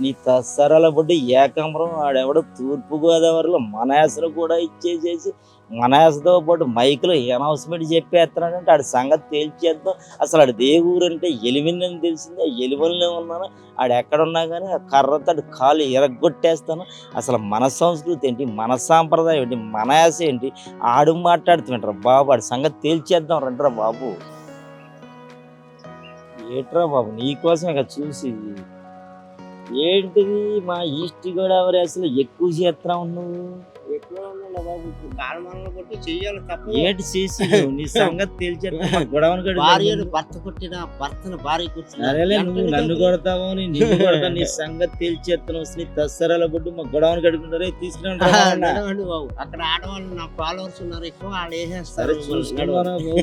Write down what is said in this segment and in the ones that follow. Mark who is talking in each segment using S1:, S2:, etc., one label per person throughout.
S1: నీ తస్సరాల బొడ్డు ఏకాంబరం ఆడెవడో తూర్పుగోదావరిలో మన యాసలో కూడా ఇచ్చేసేసి మన యాసతో పాటు మైకులో అనౌన్స్మెంట్ చెప్పేస్తున్నాడంటే ఆడి సంగతి తేల్చేద్దాం. అసలు ఆడి ఏ ఊరంటే ఎలిమినని తెలిసింది. ఆ ఎలివెన్లో ఉన్నాను. ఆడు ఎక్కడున్నా కానీ ఆ కర్రతో కాలు ఇరగొట్టేస్తాను. అసలు మన సంస్కృతి ఏంటి, మన సాంప్రదాయం ఏంటి, మన యాస ఏంటి, ఆడు మాట్లాడుతుంటారా బాబు. ఆడి సంగతి తేల్చేద్దాం రండిరా బాబు. ఏట్రా బాబు నీకోసమే కదా చూసి. ఏంటిది మా ఈస్ట్ గోదావరి అసలు ఎక్కువ చేస్తున్నావు నువ్వు.
S2: ఎక్కువ ఉండండి బాబు. ఇప్పుడు కాలమానంలో కొట్టి చెయ్యాలి తప్ప.
S1: ఏంటి చేసి నీ సంగతి తేల్చేస్తా గొడవను
S2: భార్యను భర్త కొట్టిన భర్తను భార్య కూర్చుని
S1: అరేలే నువ్వు నన్ను కొడతావు నిన్ను కొడతా. నీ సంగతి తేల్చేస్తున్నావు. నీ తస్సరాల బొడ్డు మా గొడవను కడుకుంటారే తీసుకురండి
S2: బాబు. అక్కడ ఆడవాళ్ళు నా ఫాలోవర్స్ ఉన్నారు ఎక్కువ, వాళ్ళు
S1: సరే
S2: వేసేస్తారు.
S1: చూసుకున్నారా బాబు.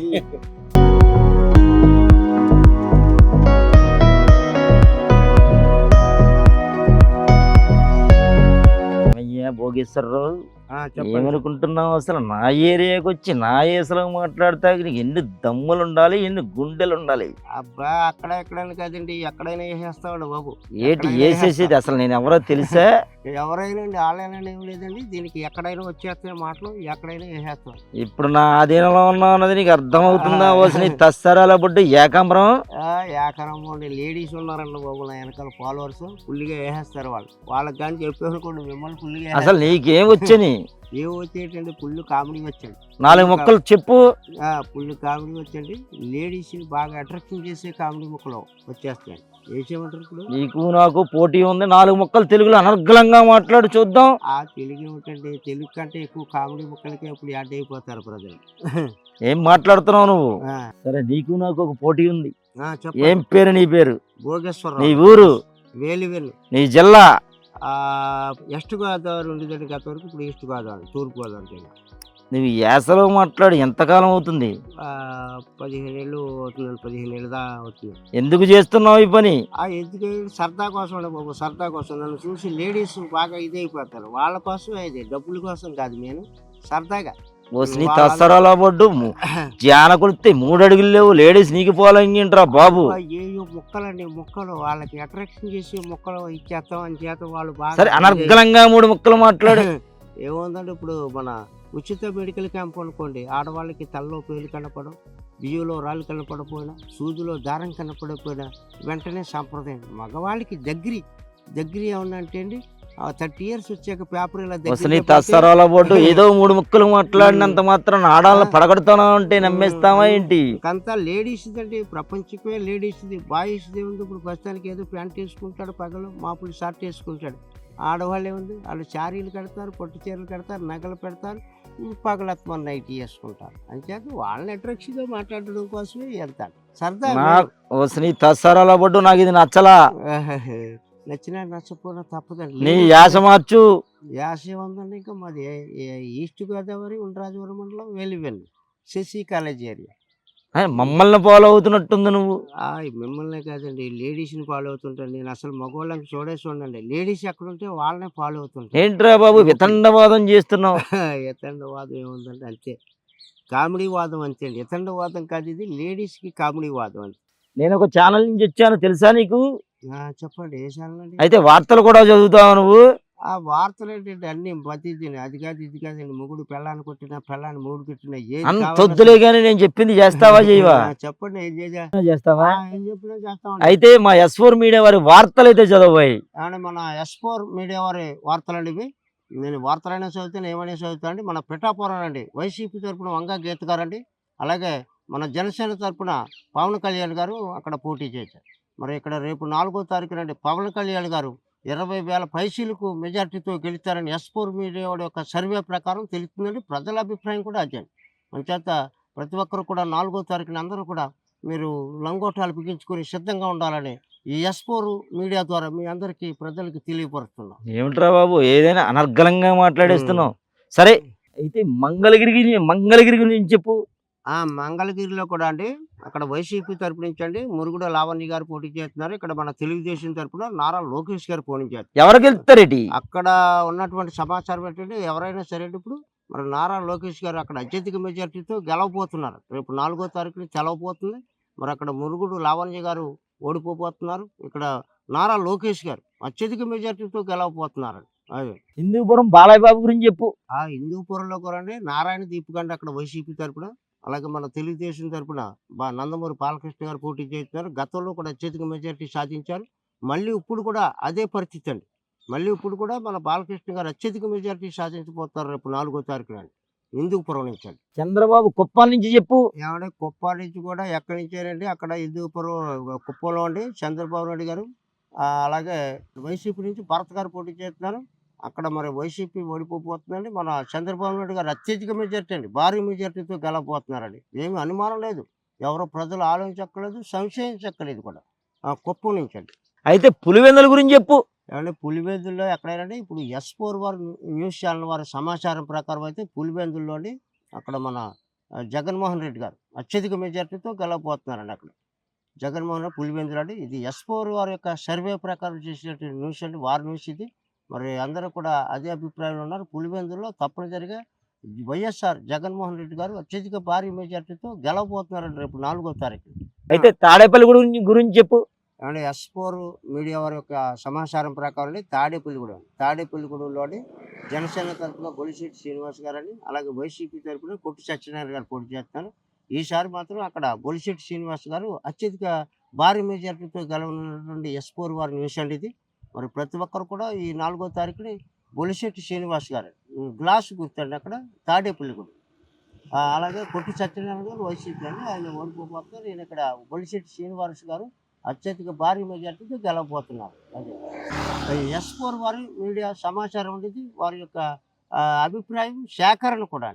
S1: అయ్యా భోగేశ్వరరావు ఏమనుకుంటున్నావు అసలు నా ఏరియాకి వచ్చి నా ఏసలో మాట్లాడతా నీకు ఎన్ని దమ్ములు ఉండాలి, ఎన్ని గుండెలు ఉండాలి.
S2: అబ్బా అక్కడ ఎక్కడైనా కదండి, ఎక్కడైనా వేసేస్తాడు బాబు.
S1: ఏంటి వేసేసేది అసలు నేను ఎవరో తెలుసా?
S2: ఎవరైనా ఆన్లైన్ ఏం లేదండి, దీనికి ఎక్కడైనా వచ్చేస్తాయి మాటలు, ఎక్కడైనా వేసేస్తాం.
S1: ఇప్పుడు నా ఆధీనంలో ఉన్నావు అన్నది నీకు అర్థం అవుతుందా? నీ తస్సరాల బొడ్డు ఏకాంబరం.
S2: ఏకరంగా లేడీస్ ఉన్నారండి బాబు, నా వెనకాల ఫాలోవర్స్ ఫుల్గా వేసేస్తారు. వాళ్ళకి కానీ చెప్పేసుకోండి మిమ్మల్ని ఫుల్గా.
S1: అసలు నీకేం వచ్చని?
S2: ఏం వచ్చేటండి, ఫుల్ కామెడీ వచ్చండి.
S1: 4 ముక్కలు చెప్పు.
S2: ఫుల్ కామెడీ వచ్చండి. లేడీస్ బాగా అట్రాక్షన్ చేసే కామెడీ ముక్కలు వచ్చేస్తాయండి. వేసేయమంటారు ఇప్పుడు.
S1: నీకు నాకు పోటీ ఉంది. 4 ముక్కలు తెలుగులో అనర్గళంగా మాట్లాడు చూద్దాం.
S2: ఆ తెలుగు ఏమిటండి, తెలుగు కంటే ఎక్కువ కామెడీ ముక్కలకే ఇప్పుడు యాడ్ అయిపోతారు ప్రజలు.
S1: ఏం మాట్లాడుతున్నావు నువ్వు? సరే నీకు నాకు ఒక పోటీ ఉంది. ఏం పేరు నీ పేరు?
S2: భోగేశ్వరరావు.
S1: నీ ఊరు?
S2: వేలివెల్లి.
S1: నీ జిల్లా?
S2: వెస్ట్ గోదావరి ఉండేదండి గత వరకు, ఇప్పుడు ఈస్ట్ గోదావరి, తూర్పు గోదావరి.
S1: నువ్వు యాసలో మాట్లాడి ఎంతకాలం అవుతుంది?
S2: 15 ఏళ్ళు అవుతుందండి, 15 ఏళ్ళు దా అవుతుంది.
S1: ఎందుకు చేస్తున్నావు ఈ పని?
S2: ఎందుకు సరదా కోసం అండి బాబు, సరదా కోసం. నన్ను చూసి లేడీస్ బాగా ఇదైపోతారు, వాళ్ళ కోసం ఇది, డబ్బుల కోసం కాదు. నేను సరదాగా
S1: నీ తస్సరాల బొడ్డు జాన కొలితే 3 అడుగులు లేవు, లేడీస్ నీకు పోలంగింట్రా బాబు.
S2: ఏయో ముక్కలండి, ముక్కలు వాళ్ళకి అట్రాక్షన్ చేసి ముక్కలు ఇచ్చేస్తాం అని చేత వాళ్ళు బాగా.
S1: సరే అనర్గళంగా 3 ముక్కలు మాట్లాడు.
S2: ఏముందండి, ఇప్పుడు మన ఉచిత మెడికల్ క్యాంప్ అనుకోండి, ఆడవాళ్ళకి తలలో పేలు కనపడం, బియ్యంలో రాళ్ళు కనపడపోయినా, సూదిలో దారం కనపడకపోయినా వెంటనే సంప్రదాయం. మగవాళ్ళకి దగ్గర ఏమన్నా అంటే అండి, 30 years వచ్చాక పేపర్ ఇలా
S1: తస్సరాల బోర్డు ఏదో 3 ముక్కలు మాట్లాడినంత మాత్రం ఆడాలను పడగొడతానా అంటే నమ్మేస్తావా ఏంటి?
S2: అంతా లేడీస్ అండి, ప్రపంచమే లేడీస్ది. బాయ్స్ది ఉంది ఇప్పుడు ప్రస్తుతానికి, ఏదో ప్యాంట్ వేసుకుంటాడు, పగలు మాపులు షర్ట్ వేసుకుంటాడు. ఆడవాళ్ళు ఏముంది, వాళ్ళు శారీలు కడతారు, పట్టు చీరలు కడతారు, నగలు పెడతారు, పగలత్మని నైట్ చేసుకుంటారు. అంచేత వాళ్ళని అట్రాక్షన్గా మాట్లాడడం కోసమే వెళ్తాడు సరదా.
S1: తస్సరాల బొడ్డు నాకు ఇది నచ్చలా.
S2: నచ్చినా నచ్చకపోయినా తప్పదండి.
S1: నీ యాస మార్చు.
S2: యాస ఉందండి. ఇంకా మాది ఈస్ట్ గోదావరి ఉండ్రాజవరం మండలం వేలివెల్లి శశి కాలేజ్ ఏరియా.
S1: మమ్మల్ని ఫాలో అవుతున్నట్టుంది నువ్వు.
S2: మిమ్మల్నే కాదండి, లేడీస్ని ఫాలో అవుతుంటాను నేను. అసలు మగవాళ్ళకి చూడండి, లేడీస్ ఎక్కడుంటే వాళ్ళనే ఫాలో అవుతుంటాను.
S1: ఏంట్రా బాబు వితండవాదం చేస్తున్నావు?
S2: వితండవాదం ఏముందండి, అంతే కామెడీ వాదం అంతే అండి. వితండవాదం కాదు ఇది, లేడీస్కి కామెడీ వాదం అంతే.
S1: నేను ఒక ఛానల్ నుంచి వచ్చాను తెలుసా నీకు?
S2: చెప్పండి, ఏ ఛానల్ అండి?
S1: అయితే వార్తలు కూడా చదువుతావు నువ్వు?
S2: వార్తలు ఏంటంటే అన్ని ప్రతిదీ, అది కాదు ఇది కాదండి. మొగుడు పెళ్ళాన్ని కొట్టినా, పెళ్ళాన్ని మూడు కొట్టినా
S1: తొద్దులే గానీ నేను చెప్పింది చేస్తావా చేయవా?
S2: చెప్పండి, ఏం
S1: చేస్తావా?
S2: ఏం చెప్పినా చేస్తాం.
S1: అయితే మా S4 మీడియా వారి వార్తలు అయితే చదవాలి.
S2: మన S4 మీడియా వారి వార్తలు అండి ఇవి. నేను వార్తలైనా చదువుతాను, ఏమైనా చదువుతాను అండి. మన పిఠాపురం అండి వైసీపీ తరఫున వంగా గీత గారు అండి, అలాగే మన జనసేన తరఫున పవన్ కళ్యాణ్ గారు అక్కడ పోటీ చేశారు. మరి ఇక్కడ రేపు 4వ తారీఖున అండి పవన్ కళ్యాణ్ గారు 20,000 పైసలకు మెజార్టీతో గెలుస్తారని S4 మీడియా వాడి యొక్క సర్వే ప్రకారం తెలుస్తుందండి. ప్రజల అభిప్రాయం కూడా అదే. అంచేత ప్రతి ఒక్కరు కూడా 4వ తారీఖున అందరూ కూడా మీరు లంగోటాలు బిగించుకొని సిద్ధంగా ఉండాలని ఈ S4 మీడియా ద్వారా మీ అందరికీ ప్రజలకి తెలియపరుస్తున్నాం.
S1: ఏమిట్రా బాబు ఏదైనా అనర్గళంగా మాట్లాడేస్తున్నావు. సరే అయితే మంగళగిరి గురించి చెప్పు.
S2: మంగళగిరిలో కూడా అండి, అక్కడ వైసీపీ తరపు నుంచి అండి మురుగుడ లావణ్య గారు పోటీ చేస్తున్నారు. ఇక్కడ మన తెలుగుదేశం తరపున నారా లోకేష్ గారు పోటీ చేస్తారు.
S1: ఎవరు గెలుస్తారేటి? అక్కడ
S2: ఉన్నటువంటి సమాచారం ఏంటంటే, ఎవరైనా సరే ఇప్పుడు మరి నారా లోకేష్ గారు అక్కడ అత్యధిక మెజార్టీతో గెలవబోతున్నారు. రేపు 4వ తారీఖున తెలవబోతుంది. మరి అక్కడ మురుగుడు లావణ్య గారు ఓడిపోతున్నారు. ఇక్కడ నారా లోకేష్ గారు అత్యధిక మెజార్టీతో గెలవబోతున్నారండి. అది.
S1: హిందూపురం బాలయ్య బాబు గురించి చెప్పు.
S2: ఆ హిందూపురంలో కూడా అండి నారాయణ దీప్ గండి అక్కడ వైసీపీ తరపున, అలాగే మన తెలుగుదేశం తరపున నందమూరి బాలకృష్ణ గారు పోటీ చేస్తున్నారు. గతంలో కూడా అత్యధిక మెజార్టీ సాధించారు. మళ్ళీ ఇప్పుడు కూడా అదే పరిస్థితి అండి. మళ్ళీ ఇప్పుడు కూడా మన బాలకృష్ణ గారు అత్యధిక మెజార్టీ సాధించబోతున్నారు రేపు 4వ తారీఖున అండి. హిందూపురం నుంచి అండి.
S1: చంద్రబాబు కుప్పం నుంచి చెప్పు.
S2: ఏమంటే కుప్పం నుంచి కూడా ఎక్కడి నుంచేనండి అక్కడ హిందూపురం కుప్పంలో అండి చంద్రబాబు నాయుడు గారు, అలాగే వైసీపీ నుంచి భరత్ గారు పోటీ చేస్తున్నారు. అక్కడ మరి వైసీపీ ఓడిపోతుందండి. మన చంద్రబాబు నాయుడు గారు అత్యధిక మెజార్టీ అండి, భారీ మెజార్టీతో గెలవబోతున్నారండి. ఏమి అనుమానం లేదు. ఎవరో ప్రజలు ఆలోచించక్కర్లేదు, సంశయించక్కర్లేదు కూడా. కుప్పం నుంచి అండి.
S1: అయితే పులివెందుల గురించి చెప్పు.
S2: ఏమంటే పులివెందుల్లో ఎక్కడైనా ఇప్పుడు S4 వారు న్యూస్ ఛానల్ వారి సమాచారం ప్రకారం అయితే పులివెందుల్లో అండి అక్కడ మన జగన్మోహన్ రెడ్డి గారు అత్యధిక మెజార్టీతో గెలవబోతున్నారండి అక్కడ. జగన్మోహన్ రెడ్డి పులివెందులు అండి. ఇది S4 వారి యొక్క సర్వే ప్రకారం చేసినటువంటి న్యూస్ అండి, వారి న్యూస్ ఇది. మరి అందరూ కూడా అదే అభిప్రాయంలో ఉన్నారు. పులివెందుల్లో తప్పనిసరిగా వైఎస్ఆర్ జగన్మోహన్ రెడ్డి గారు అత్యధిక భారీ మెజార్టీతో గెలవబోతున్నారండి రేపు 4వ తారీఖు.
S1: అయితే తాడేపల్లి గురించి చెప్పు.
S2: ఏమంటే S4 మీడియా వారి యొక్క సమాచారం ప్రకారం తాడేపల్లిగూడెంలోని జనసేన తరపున బొలిశెట్టి శ్రీనివాస్ గారని, అలాగే వైసీపీ తరపున కొట్టు సత్యనారాయణ గారు పోటీ చేస్తున్నారు. ఈసారి మాత్రం అక్కడ బొలిశెట్టి శ్రీనివాస్ గారు అత్యధిక భారీ మెజార్టీతో గెలవనున్నటువంటి S4 వారి న్యూస్ అండి ఇది. మరి ప్రతి ఒక్కరు కూడా ఈ 4వ తారీఖుని బొలిశెట్టి శ్రీనివాస్ గారు గ్లాసు గుర్తండి అక్కడ తాడేపల్లిగూడెం. అలాగే కొట్టు సత్యనారాయణ గారు వైసీపీ అండి, ఆయన ఓడిపోతున్నారు. ఈయన ఇక్కడ బొలిశెట్టి శ్రీనివాస్ గారు అత్యధిక భారీ మెజార్టీతో గెలవబోతున్నారు. అదే S4 వారి మీడియా సమాచారం ఉండేది, వారి యొక్క అభిప్రాయం సేకరణ కూడా.